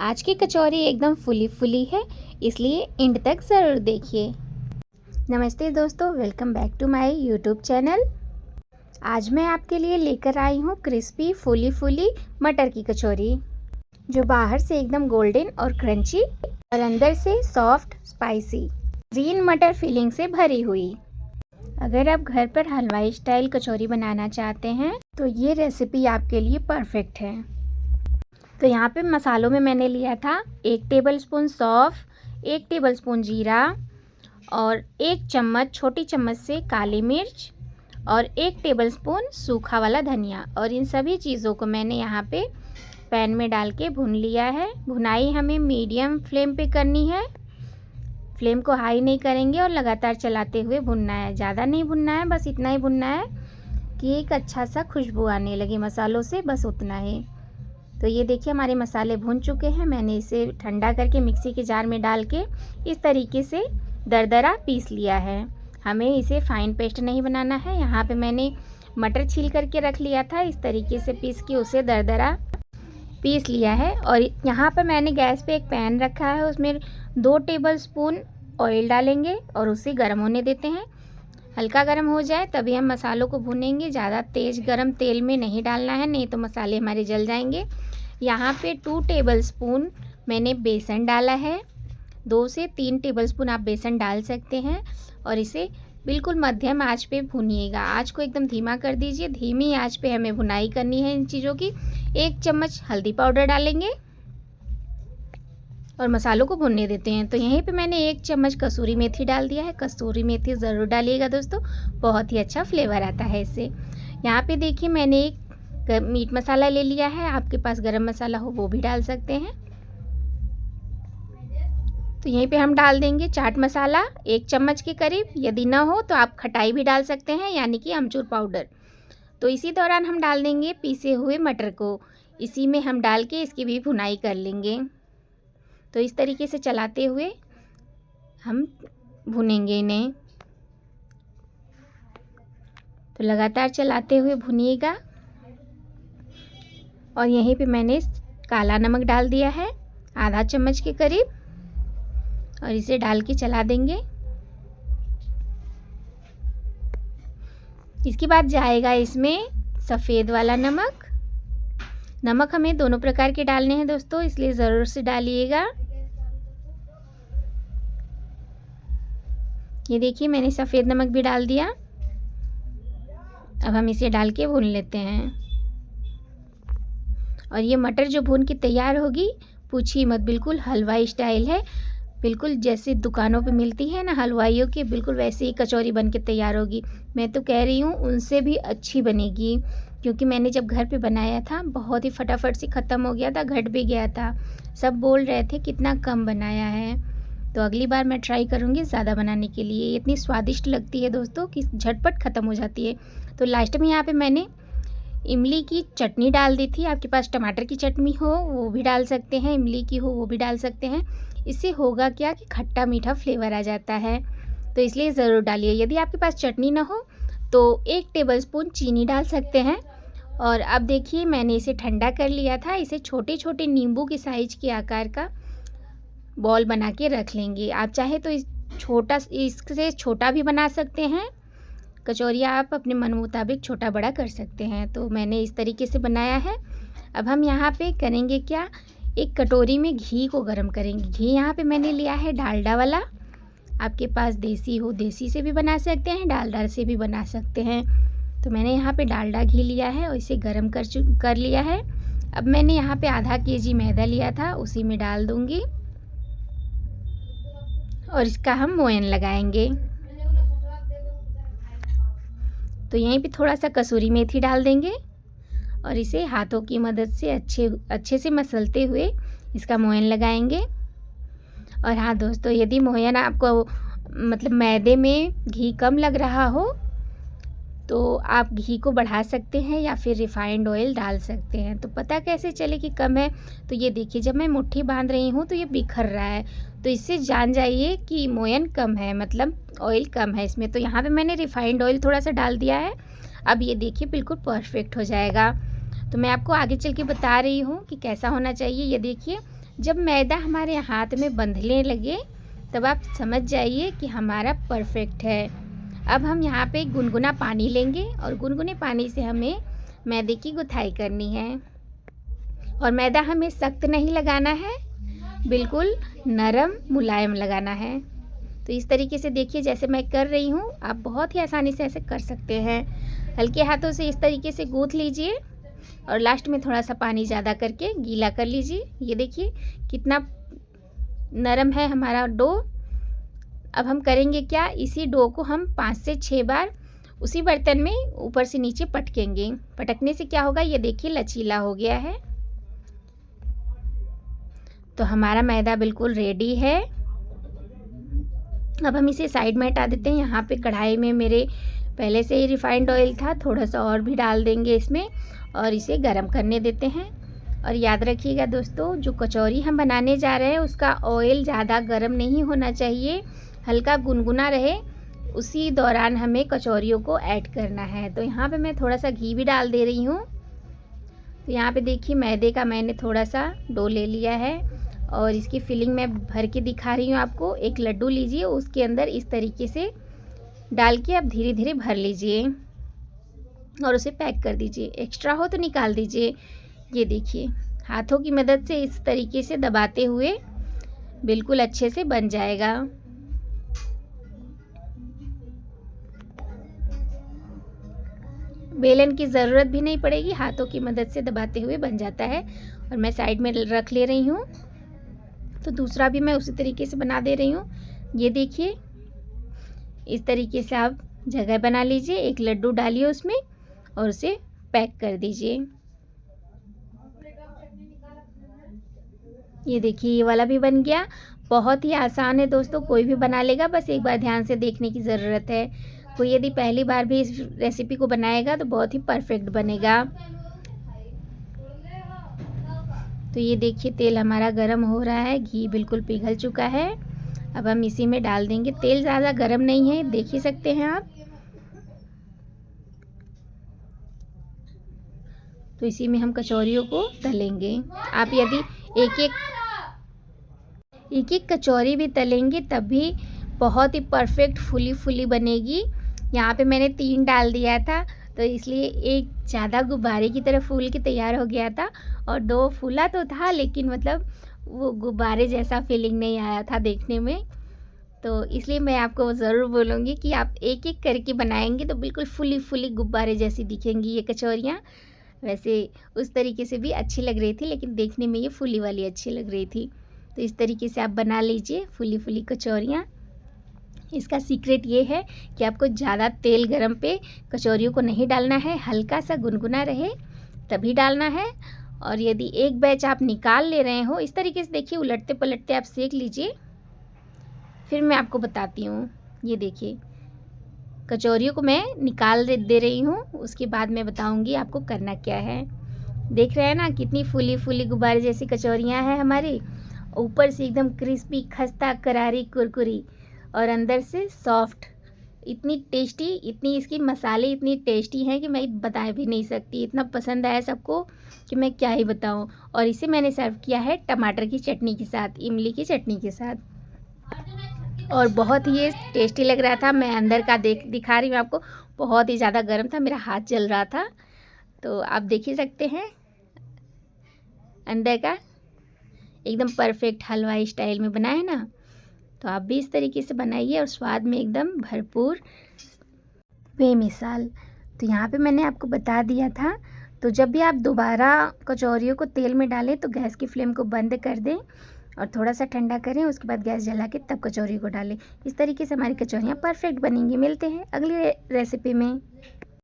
आज की कचौरी एकदम फुली फुली है, इसलिए एंड तक ज़रूर देखिए। नमस्ते दोस्तों, welcome back to my YouTube channel. आज मैं आपके लिए लेकर आई हूँ क्रिस्पी फुली फुली मटर की कचौरी, जो बाहर से एकदम गोल्डन और क्रंची और अंदर से सॉफ्ट स्पाइसी ग्रीन मटर फिलिंग से भरी हुई। अगर आप घर पर हलवाई स्टाइल कचौरी बनाना चाहते हैं तो ये रेसिपी आपके लिए परफेक्ट है। तो यहाँ पे मसालों में मैंने लिया था 1 टेबलस्पून सौंफ, 1 टेबलस्पून जीरा और 1 चम्मच छोटी चम्मच से काली मिर्च और 1 टेबलस्पून सूखा वाला धनिया। और इन सभी चीज़ों को मैंने यहाँ पे पैन में डाल के भून लिया है। भुनाई हमें मीडियम फ्लेम पे करनी है, फ्लेम को हाई नहीं करेंगे और लगातार चलाते हुए भुनना है। ज़्यादा नहीं भुनना है, बस इतना ही भुनना है कि एक अच्छा सा खुशबू आने लगे मसालों से, बस उतना ही। तो ये देखिए हमारे मसाले भून चुके हैं। मैंने इसे ठंडा करके मिक्सी के जार में डाल के इस तरीके से दरदरा पीस लिया है। हमें इसे फाइन पेस्ट नहीं बनाना है। यहाँ पे मैंने मटर छील करके रख लिया था, इस तरीके से पीस के उसे दरदरा पीस लिया है। और यहाँ पर मैंने गैस पे एक पैन रखा है, उसमें 2 टेबलस्पून ऑयल डालेंगे और उसे गर्म होने देते हैं। हल्का गर्म हो जाए तभी हम मसालों को भूनेंगे। ज़्यादा तेज़ गर्म तेल में नहीं डालना है, नहीं तो मसाले हमारे जल जाएंगे। यहाँ पे 2 टेबलस्पून मैंने बेसन डाला है। 2 से 3 टेबलस्पून आप बेसन डाल सकते हैं और इसे बिल्कुल मध्यम आंच पे भूनिएगा। आंच को एकदम धीमा कर दीजिए, धीमी आंच पे हमें भुनाई करनी है इन चीज़ों की। 1 चम्मच हल्दी पाउडर डालेंगे और मसालों को भुनने देते हैं। तो यहीं पे मैंने 1 चम्मच कसूरी मेथी डाल दिया है। कसूरी मेथी ज़रूर डालिएगा दोस्तों, बहुत ही अच्छा फ्लेवर आता है इससे। यहाँ पे देखिए मैंने एक मीट मसाला ले लिया है, आपके पास गरम मसाला हो वो भी डाल सकते हैं। तो यहीं पे हम डाल देंगे चाट मसाला 1 चम्मच के करीब। यदि ना हो तो आप खटाई भी डाल सकते हैं, यानी कि अमचूर पाउडर। तो इसी दौरान हम डाल देंगे पीसे हुए मटर को, इसी में हम डाल के इसकी भी भुनाई कर लेंगे। तो इस तरीके से चलाते हुए हम भुनेंगे इन्हें। तो लगातार चलाते हुए भुनिएगा। और यहीं पे मैंने काला नमक डाल दिया है आधा चम्मच के करीब, और इसे डाल के चला देंगे। इसके बाद जाएगा इसमें सफ़ेद वाला नमक। नमक हमें दोनों प्रकार के डालने हैं दोस्तों, इसलिए ज़रूर से डालिएगा। ये देखिए मैंने सफ़ेद नमक भी डाल दिया। अब हम इसे डाल के भून लेते हैं। और ये मटर जो भून के तैयार होगी, पूछिए मत, बिल्कुल हलवाई स्टाइल है। बिल्कुल जैसे दुकानों पे मिलती है ना हलवाइयों की, बिल्कुल वैसे ही कचौरी बन के तैयार होगी। मैं तो कह रही हूँ उनसे भी अच्छी बनेगी, क्योंकि मैंने जब घर पे बनाया था बहुत ही फटाफट से ख़त्म हो गया था, घट भी गया था। सब बोल रहे थे कितना कम बनाया है। तो अगली बार मैं ट्राई करूँगी ज़्यादा बनाने के लिए। ये इतनी स्वादिष्ट लगती है दोस्तों कि झटपट ख़त्म हो जाती है। तो लास्ट में यहाँ पे मैंने इमली की चटनी डाल दी थी। आपके पास टमाटर की चटनी हो वो भी डाल सकते हैं, इमली की हो वो भी डाल सकते हैं। इससे होगा क्या कि खट्टा मीठा फ्लेवर आ जाता है, तो इसलिए ज़रूर डालिए। यदि आपके पास चटनी ना हो तो 1 टेबलस्पून चीनी डाल सकते हैं। और अब देखिए मैंने इसे ठंडा कर लिया था। इसे छोटे छोटे नींबू के साइज के आकार का बॉल बना के रख लेंगे। आप चाहे तो इससे छोटा भी बना सकते हैं। कचौरियाँ आप अपने मन मुताबिक छोटा बड़ा कर सकते हैं। तो मैंने इस तरीके से बनाया है। अब हम यहाँ पे करेंगे क्या, एक कटोरी में घी को गर्म करेंगे। घी यहाँ पे मैंने लिया है डालडा वाला। आपके पास देसी हो देसी से भी बना सकते हैं, डालडा से भी बना सकते हैं। तो मैंने यहाँ पे डालडा घी लिया है और इसे गर्म कर लिया है। अब मैंने यहाँ पे आधा केजी मैदा लिया था, उसी में डाल दूँगी और इसका हम मोयन लगाएंगे। तो यहीं पे थोड़ा सा कसूरी मेथी डाल देंगे और इसे हाथों की मदद से अच्छे से मसलते हुए इसका मोयन लगाएंगे। और हाँ दोस्तों, यदि मोयन आपको मतलब मैदे में घी कम लग रहा हो तो आप घी को बढ़ा सकते हैं या फिर रिफाइंड ऑयल डाल सकते हैं। तो पता कैसे चले कि कम है, तो ये देखिए जब मैं मुट्ठी बांध रही हूँ तो ये बिखर रहा है, तो इससे जान जाइए कि मोयन कम है, मतलब ऑयल कम है इसमें। तो यहाँ पे मैंने रिफाइंड ऑयल थोड़ा सा डाल दिया है। अब ये देखिए बिल्कुल परफेक्ट हो जाएगा। तो मैं आपको आगे चल के बता रही हूँ कि कैसा होना चाहिए। ये देखिए जब मैदा हमारे हाथ में बंधने लगे तब आप समझ जाइए कि हमारा परफेक्ट है। अब हम यहाँ पे गुनगुना पानी लेंगे और गुनगुने पानी से हमें मैदे की गुथाई करनी है। और मैदा हमें सख्त नहीं लगाना है, बिल्कुल नरम मुलायम लगाना है। तो इस तरीके से देखिए जैसे मैं कर रही हूँ, आप बहुत ही आसानी से ऐसे कर सकते हैं। हल्के हाथों से इस तरीके से गूँथ लीजिए और लास्ट में थोड़ा सा पानी ज़्यादा करके गीला कर लीजिए। ये देखिए कितना नरम है हमारा डो। अब हम करेंगे क्या, इसी डो को हम 5 से 6 बार उसी बर्तन में ऊपर से नीचे पटकेंगे। पटकने से क्या होगा, ये देखिए लचीला हो गया है। तो हमारा मैदा बिल्कुल रेडी है। अब हम इसे साइड में हटा देते हैं। यहाँ पे कढ़ाई में मेरे पहले से ही रिफाइंड ऑयल था, थोड़ा सा और भी डाल देंगे इसमें और इसे गरम करने देते हैं। और याद रखिएगा दोस्तों, जो कचौरी हम बनाने जा रहे हैं उसका ऑयल ज़्यादा गर्म नहीं होना चाहिए, हल्का गुनगुना रहे, उसी दौरान हमें कचौरियों को ऐड करना है। तो यहाँ पे मैं थोड़ा सा घी भी डाल दे रही हूँ। तो यहाँ पे देखिए मैदे का मैंने थोड़ा सा डो ले लिया है और इसकी फिलिंग मैं भर के दिखा रही हूँ आपको। एक लड्डू लीजिए, उसके अंदर इस तरीके से डाल के आप धीरे धीरे भर लीजिए और उसे पैक कर दीजिए। एक्स्ट्रा हो तो निकाल दीजिए। ये देखिए हाथों की मदद से इस तरीके से दबाते हुए बिल्कुल अच्छे से बन जाएगा। बेलन की ज़रूरत भी नहीं पड़ेगी, हाथों की मदद से दबाते हुए बन जाता है। और मैं साइड में रख ले रही हूँ। तो दूसरा भी मैं उसी तरीके से बना दे रही हूँ। ये देखिए इस तरीके से आप जगह बना लीजिए, एक लड्डू डालिए उसमें और उसे पैक कर दीजिए। ये देखिए ये वाला भी बन गया। बहुत ही आसान है दोस्तों, कोई भी बना लेगा, बस एक बार ध्यान से देखने की ज़रूरत है। कोई यदि पहली बार भी इस रेसिपी को बनाएगा तो बहुत ही परफेक्ट बनेगा। तो ये देखिए तेल हमारा गरम हो रहा है, घी बिल्कुल पिघल चुका है। अब हम इसी में डाल देंगे। तेल ज़्यादा गरम नहीं है, देख ही सकते हैं आप। तो इसी में हम कचौरियों को तलेंगे। आप यदि एक एक कचौरी भी तलेंगे तब भी बहुत ही परफेक्ट फुली फुली बनेगी। यहाँ पे मैंने 3 डाल दिया था तो इसलिए एक ज़्यादा गुब्बारे की तरह फूल के तैयार हो गया था और 2 फूला तो था लेकिन मतलब वो गुब्बारे जैसा फीलिंग नहीं आया था देखने में। तो इसलिए मैं आपको ज़रूर बोलूँगी कि आप एक एक करके बनाएंगे तो बिल्कुल फुली फुली गुब्बारे जैसी दिखेंगी ये कचौरियाँ। वैसे उस तरीके से भी अच्छी लग रही थी लेकिन देखने में ये फुली वाली अच्छी लग रही थी। तो इस तरीके से आप बना लीजिए फुली फुली कचौरियाँ। इसका सीक्रेट ये है कि आपको ज़्यादा तेल गरम पे कचौरियों को नहीं डालना है, हल्का सा गुनगुना रहे तभी डालना है। और यदि एक बैच आप निकाल ले रहे हो इस तरीके से देखिए उलटते पलटते आप सेक लीजिए, फिर मैं आपको बताती हूँ। ये देखिए कचौरियों को मैं निकाल दे रही हूँ, उसके बाद मैं बताऊँगी आपको करना क्या है। देख रहे हैं ना कितनी फूली फूली गुब्बारे जैसी कचौरियाँ हैं हमारी, ऊपर से एकदम क्रिस्पी खस्ता करारी कुरकुरी और अंदर से सॉफ्ट, इतनी टेस्टी, इतनी इसकी मसाले इतनी टेस्टी हैं कि मैं बता भी नहीं सकती। इतना पसंद आया सबको कि मैं क्या ही बताऊं। और इसे मैंने सर्व किया है टमाटर की चटनी के साथ, इमली की चटनी के साथ और बहुत ही टेस्टी लग रहा था। मैं अंदर का दिखा रही हूँ आपको, बहुत ही ज़्यादा गर्म था, मेरा हाथ जल रहा था। तो आप देख ही सकते हैं अंदर का एकदम परफेक्ट हलवाई स्टाइल में बना है ना। तो आप भी इस तरीके से बनाइए और स्वाद में एकदम भरपूर बेमिसाल। तो यहाँ पे मैंने आपको बता दिया था। तो जब भी आप दोबारा कचौरियों को तेल में डालें तो गैस की फ्लेम को बंद कर दें और थोड़ा सा ठंडा करें, उसके बाद गैस जला के तब कचौरी को डालें। इस तरीके से हमारी कचौरियाँ परफेक्ट बनेंगी। मिलते हैं अगली रेसिपी में।